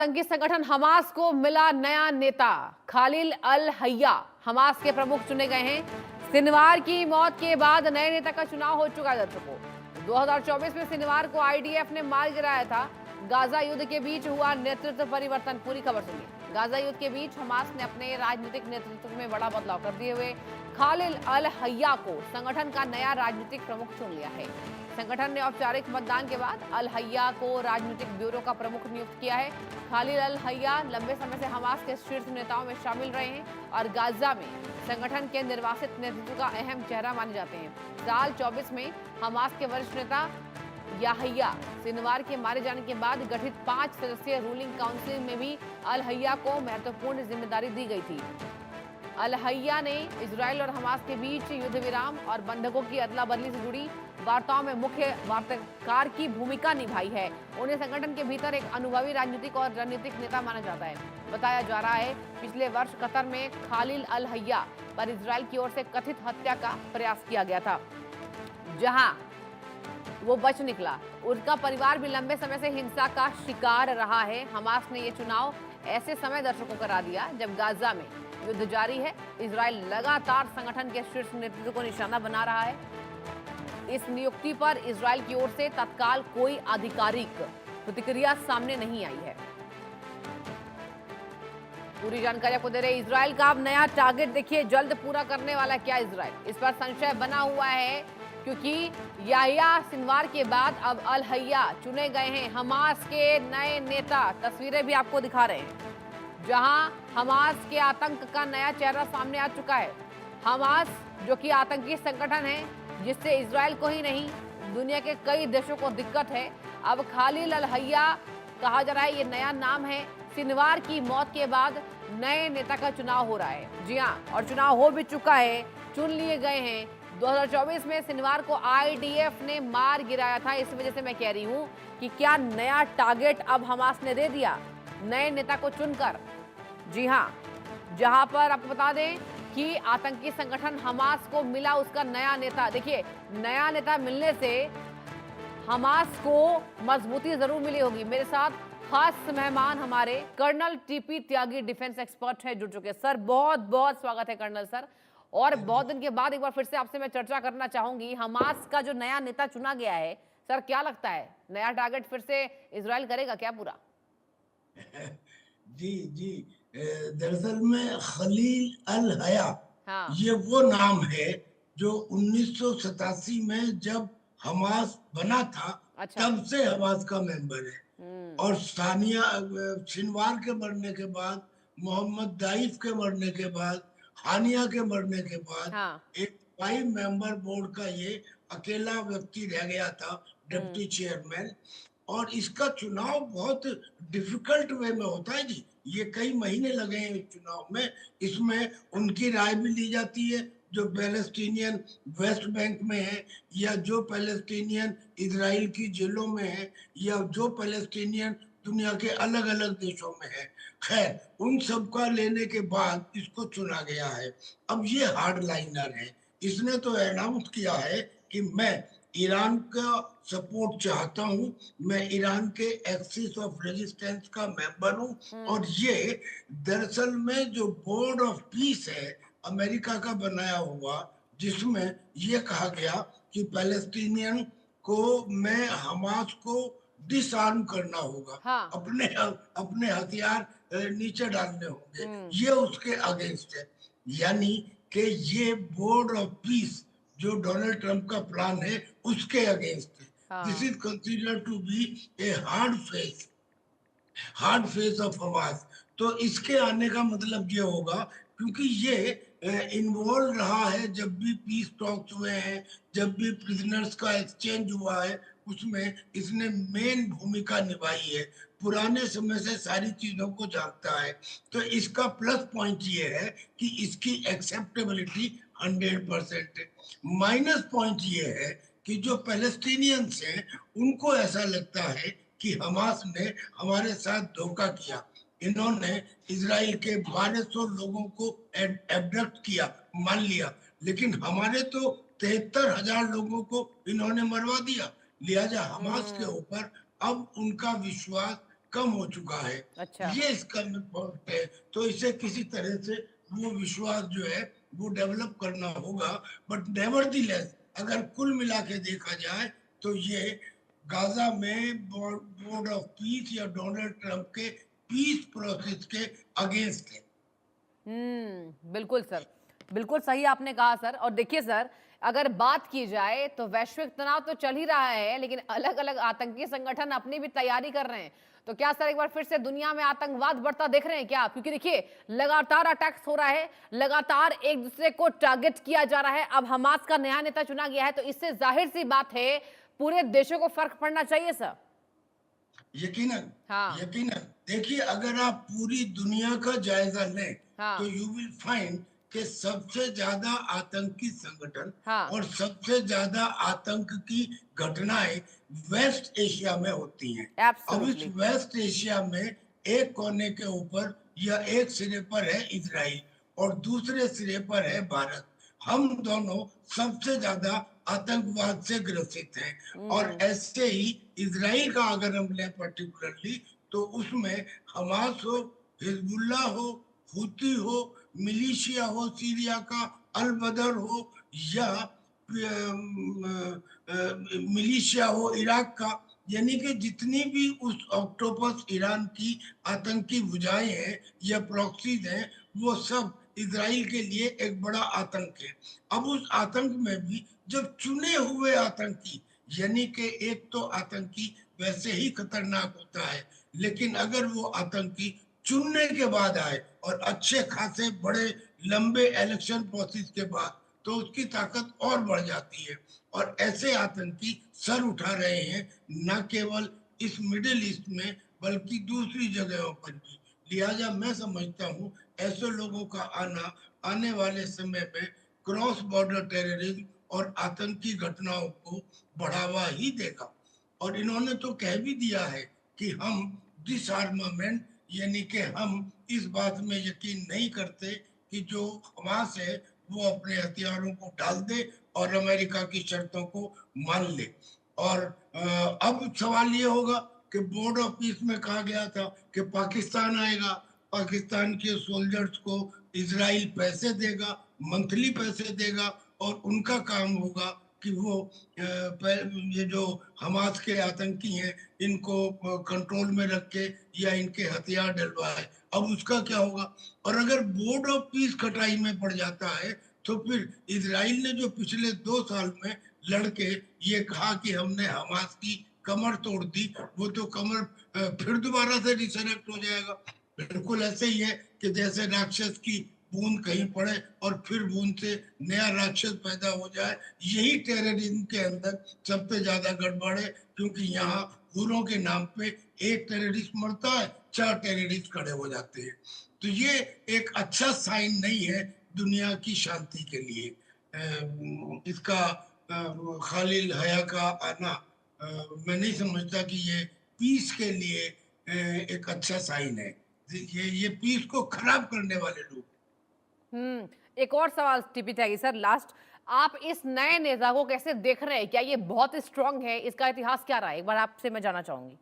आतंकी संगठन हमास को मिला नया नेता। खालिल अल हय्या हमास के प्रमुख चुने गए हैं। सिनवार की मौत के बाद नए नेता का चुनाव हो चुका है। दर्शकों, 2024 में सिनवार को आईडीएफ ने मार गिराया था। गाजा युद्ध के बीच हुआ नेतृत्व परिवर्तन। पूरी खबर सुनिए। गाजा युद्ध के बीच हमास ने अपने राजनीतिक नेतृत्व में बड़ा बदलाव कर दिए हुए खालिल अल हय्या को संगठन का नया राजनीतिक प्रमुख चुन लिया है। संगठन ने औपचारिक मतदान के बाद अल हय्या को राजनीतिक ब्यूरो का प्रमुख नियुक्त किया है। खालिल अल हय्या लंबे समय से हमास के शीर्ष नेताओं में शामिल रहे हैं और गाजा में संगठन के निर्वासित नेतृत्व का अहम चेहरा माने जाते हैं। साल 24 में हमास के वरिष्ठ नेता याहिया सिनवार के मारे जाने के बाद गठित 5 सदस्यीय रूलिंग काउंसिल में भी अल हय्या को महत्वपूर्ण जिम्मेदारी दी गई थी। अल हय्या ने इजराइल और हमास के बीच युद्ध विराम और बंधकों की अदला बदली से जुड़ी वार्ताओं में मुख्य वार्ताकार की भूमिका निभाई है। उन्हें संगठन के भीतर एक अनुभवी राजनीतिक और रणनीतिक नेता माना जाता है। बताया जा रहा है पिछले वर्ष कतर में खालिल अल हय्या पर इजराइल की ओर से कथित हत्या का प्रयास किया गया था, जहां वो बच निकला। उनका परिवार भी लंबे समय से हिंसा का शिकार रहा है। हमास ने ये चुनाव ऐसे समय दर्शकों करा दिया जब गाजा में युद्ध जारी है। इजराइल लगातार संगठन के शीर्ष नेतृत्व को निशाना बना रहा है। इस नियुक्ति पर इजराइल की ओर से तत्काल कोई आधिकारिक प्रतिक्रिया सामने नहीं आई है। पूरी जानकारी आपको दे रहे इजराइल का अब नया टारगेट देखिए जल्द पूरा करने वाला क्या इजराइल, इस पर संशय बना हुआ है क्योंकि याहिया सिनवार के बाद अब अल हय्या चुने गए हैं हमास के नए नेता। तस्वीरें भी आपको दिखा रहे हैं जहां हमास के आतंक का नया चेहरा सामने आ चुका है। हमास जो कि आतंकी संगठन है जिससे इजराइल को ही नहीं दुनिया के कई देशों को दिक्कत है। अब खालिल अल हय्या कहा जा रहा है, ये नया नाम है। सिनवार की मौत के बाद नए नेता का चुनाव हो रहा है। जी हाँ, और चुनाव हो भी चुका है, चुन लिए गए हैं। 2024 में सिनवार को आईडीएफ ने मार गिराया था। इस वजह से मैं कह रही हूं कि क्या नया टारगेट अब हमास ने दे दिया नए नेता को चुनकर। जी हां, जहां पर आपको बता दें कि आतंकी संगठन हमास को मिला उसका नया नेता। देखिए, नया नेता मिलने से हमास को मजबूती जरूर मिली होगी। मेरे साथ खास मेहमान हमारे कर्नल टीपी त्यागी डिफेंस एक्सपर्ट है जुड़ चुके। सर बहुत बहुत स्वागत है कर्नल सर। और बहुत दिन के बाद एक बार फिर से आपसे मैं चर्चा करना चाहूंगी, हमास का जो नया नेता चुना गया है, सर क्या लगता है नया टारगेट फिर से इजराइल करेगा क्या पूरा? जी जी, दरअसल में खलील अल हया हाँ। ये वो नाम है जो 1987 में जब हमास बना था अच्छा। तब से हमास का मेंबर है। हम्म। और सानिया शिनवार के मरने के बाद, मोहम्मद दाइफ के मरने के बाद, हानिया के मरने के बाद हाँ। एक 5 मेंबर बोर्ड का ये अकेला व्यक्ति रह गया था, हम्म। Deputy chairman. और इसका चुनाव बहुत डिफिकल्ट वे में होता है जी। ये कई महीने लगे हैं इस चुनाव में। इसमें उनकी राय भी ली जाती है जो पैलेस्टीनियन वेस्ट बैंक में है, या जो पैलेस्टीनियन इजराइल की जेलों में है, या जो पैलेस्टीनियन दुनिया के अलग अलग देशों में है। खैर, उन सब का लेने के बाद इसको चुना गया है। अब ये हार्ड लाइनर है। इसने तो अनाउंस किया है कि मैं ईरान का सपोर्ट चाहता हूं, मैं ईरान के एक्सिस ऑफ रेजिस्टेंस का मेंबर हूं। और ये दरअसल में जो बोर्ड ऑफ पीस है अमेरिका का बनाया हुआ, जिसमें ये कहा गया कि पैलेस्टीनियन को मैं हमास को डिसआर्म करना होगा, हाँ। अपने अपने हथियार नीचे डालने होंगे, हम्म। ये उसके अगेंस्ट है। यानी कि ये बोर्ड ऑफ पीस जो डोनाल्ड ट्रंप का प्लान है उसके अगेंस्ट है। दिस हाँ। Is consider to be a hard face of Hamas. तो इसके आने का मतलब ये होगा, क्योंकि ये इन्वॉल्व रहा है जब भी पीस टॉक्स हुए हैं, जब भी प्रिजनर्स का एक्सचेंज हुआ है, उसमें इसने मेन भूमिका निभाई है। पुराने समय से सारी चीजों को जानता है। तो इसका प्लस पॉइंट ये है कि इसकी एक्सेप्टेबिलिटी 100% है। माइनस पॉइंट ये है कि जो पैलेस्टीनियंस हैं उनको ऐसा लगता है कि हमास ने हमारे साथ धोखा किया। इन्होंने इजराइल के 1200 लोगों को एब्डक्ट किया, मान लिया, लेकिन हमारे तो 73,000 लोगों को इन्होंने मरवा दिया। लिहाजा हमास के हम्म। ऊपर अब उनका विश्वास कम हो चुका है। अच्छा। ये इसका पॉइंट है। तो इसे किसी तरह से वो विश्वास जो है वो डेवलप करना होगा। बट नेवरदीलेस अगर कुल मिला के देखा जाए तो ये गाजा में बोर्ड ऑफ पीस या डोनाल्ड ट्रंप के पीस प्रोसेस के अगेंस्ट है। बिल्कुल सर, बिल्कुल सही आपने कहा सर। और देखिए सर, अगर बात की जाए तो वैश्विक तनाव तो चल ही रहा है, लेकिन अलग अलग आतंकी संगठन अपनी भी तैयारी कर रहे हैं। तो क्या सर एक बार फिर से दुनिया में आतंकवाद बढ़ता देख रहे हैं क्या? क्योंकि देखिए लगातार अटैक्स हो रहा है, लगातार एक दूसरे को टारगेट किया जा रहा है। अब हमास का नया नेता चुना गया है, तो इससे जाहिर सी बात है पूरे देशों को फर्क पड़ना चाहिए सर। यकीनन, हाँ। यकीनन। देखिए, अगर आप पूरी दुनिया का जायजा लें तो हाँ। यू विल फाइंड कि सबसे ज्यादा आतंकी संगठन हाँ। और सबसे ज्यादा आतंक की घटनाएं वेस्ट एशिया में होती हैं। अब इस एब्सोल्युटली। वेस्ट एशिया में एक कोने के ऊपर या एक सिरे पर है इजराइल और दूसरे सिरे पर है भारत। हम दोनों सबसे ज्यादा आतंकवाद से ग्रसित हैं। और ऐसे ही इजराइल का अगर हम लें पर्टिकुलरली तो उसमें हमास हो, हिजबुल्ला हो, हुती हो, मिलिशिया हो सीरिया का, अल बदर हो, या मिलिशिया हो इराक का, यानी कि जितनी भी उस ऑक्टोपस ईरान की आतंकी भुजाएं हैं या प्रॉक्सीज हैं वो सब इजराइल के लिए एक बड़ा आतंक है। अब उस आतंक में भी जब चुने हुए आतंकी, यानी कि एक तो आतंकी वैसे ही खतरनाक होता है, लेकिन अगर वो आतंकी चुनने के बाद आए और अच्छे खासे बड़े लंबे इलेक्शन प्रोसेस के बाद, तो उसकी ताकत और बढ़ जाती है। और ऐसे आतंकी सर उठा रहे हैं न केवल इस मिडिल ईस्ट में बल्कि दूसरी जगहों पर भी। लिहाजा मैं समझता हूँ ऐसे लोगों का आना आने वाले समय में क्रॉस बॉर्डर टेररिज्म और आतंकी घटनाओं को बढ़ावा ही देगा। और इन्होंने तो कह भी दिया है कि हम डिसआर्मामेंट, यानी कि हम इस बात में यकीन नहीं करते कि जो हमास है वो अपने हथियारों को डाल दे और अमेरिका की शर्तों को मान ले। और अब सवाल ये होगा कि बोर्ड ऑफ पीस में कहा गया था कि पाकिस्तान आएगा, पाकिस्तान के सोल्जर्स को इजराइल पैसे देगा, मंथली पैसे देगा और उनका काम होगा कि वो ये जो हमास के आतंकी हैं इनको कंट्रोल में रखे या इनके हथियार डलवाए। अब उसका क्या होगा? और अगर बोर्ड ऑफ पीस खटाई में पड़ जाता है तो फिर इजराइल ने जो पिछले 2 साल में लड़के ये कहा कि हमने हमास की कमर तोड़ दी, वो तो कमर फिर दोबारा से रिसरेक्ट हो जाएगा। बिल्कुल ऐसे ही है कि जैसे राक्षस की बूंद कहीं पड़े और फिर बूंद से नया राक्षस पैदा हो जाए। यही टेररिज्म के अंदर सबसे ज्यादा गड़बड़ है, क्योंकि यहाँ हुरों के नाम पे एक टेररिस्ट मरता है, 4 टेररिस्ट खड़े हो जाते हैं। तो ये एक अच्छा साइन नहीं है दुनिया की शांति के लिए। इसका खालिल हया का आना मैं नहीं समझता कि ये पीस के लिए एक अच्छा साइन है। ये पीस को खराब करने वाले लोग। एक और सवाल टीपी त्यागी सर, लास्ट, आप इस नए नेता को कैसे देख रहे हैं? क्या ये बहुत स्ट्रांग है? इसका इतिहास क्या रहा है? एक बार आपसे मैं जानना चाहूंगी।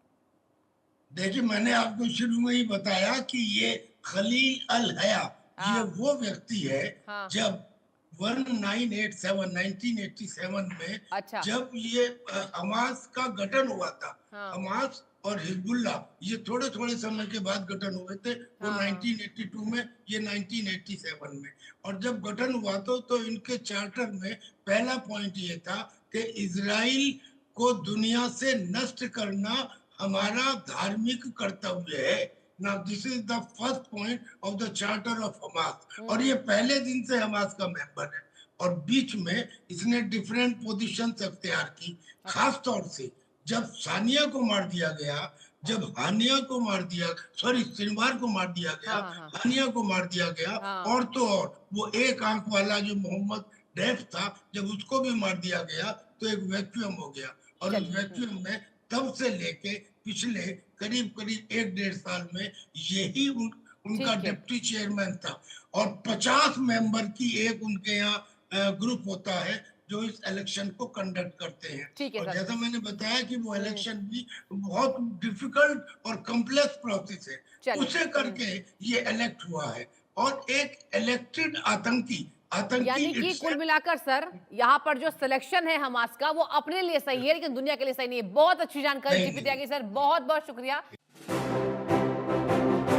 देखिए, मैंने आपको शुरू में ही बताया कि ये खलील अल हया, ये हाँ। वो व्यक्ति है हाँ। जब 1987 में अच्छा। जब ये हमास का गठन हुआ था। हाँ। हमास और हिजबुल्ला ये थोड़े थोड़े समय के बाद गठन हुए थे। वो हाँ। हाँ। 1982 में, ये 1987 में। और जब गठन हुआ तो इनके चार्टर में पहला पॉइंट ये था कि इजराइल को दुनिया से नष्ट करना हमारा धार्मिक कर्तव्य है। Now this is the first point of the charter of Hamas. और ये पहले दिन से हमास का मेंबर है। और बीच में इसने डिफरेंट पोजीशन अख्तियार की। खास तौर से जब सानिया को मार दिया गया, जब हानिया को मार दिया, सॉरी सिनवार को मार दिया गया, हाँ। हाँ। हाँ। हानिया को मार दिया गया, हाँ। और तो और वो एक आंख वाला जो मोहम्मद डैफ था, जब उसको भी मार दिया गया तो एक वैक्यूम हो गया। और उस चलिए। वैक्यूम में तब से लेके पिछले करीब करीब 1 डेढ़ साल में यही उनका ठीक है। डिप्टी चेयरमैन था। और 50 मेंबर की एक उनके यहाँ ग्रुप होता है जो इस इलेक्शन को कंडक्ट करते हैं। ठीक है और सर। जैसा मैंने बताया कि वो इलेक्शन भी बहुत डिफिकल्ट और कॉम्प्लेक्स प्रोसेस है, चलिए। उसे करके ये इलेक्ट हुआ है। और एक इलेक्टेड आतंकी यानी कि कुल मिलाकर सर यहाँ पर जो सिलेक्शन है हमास का वो अपने लिए सही है लेकिन दुनिया के लिए सही नहीं है। बहुत अच्छी जानकारी नहीं, जीपी नहीं। त्यागी सर, बहुत बहुत शुक्रिया।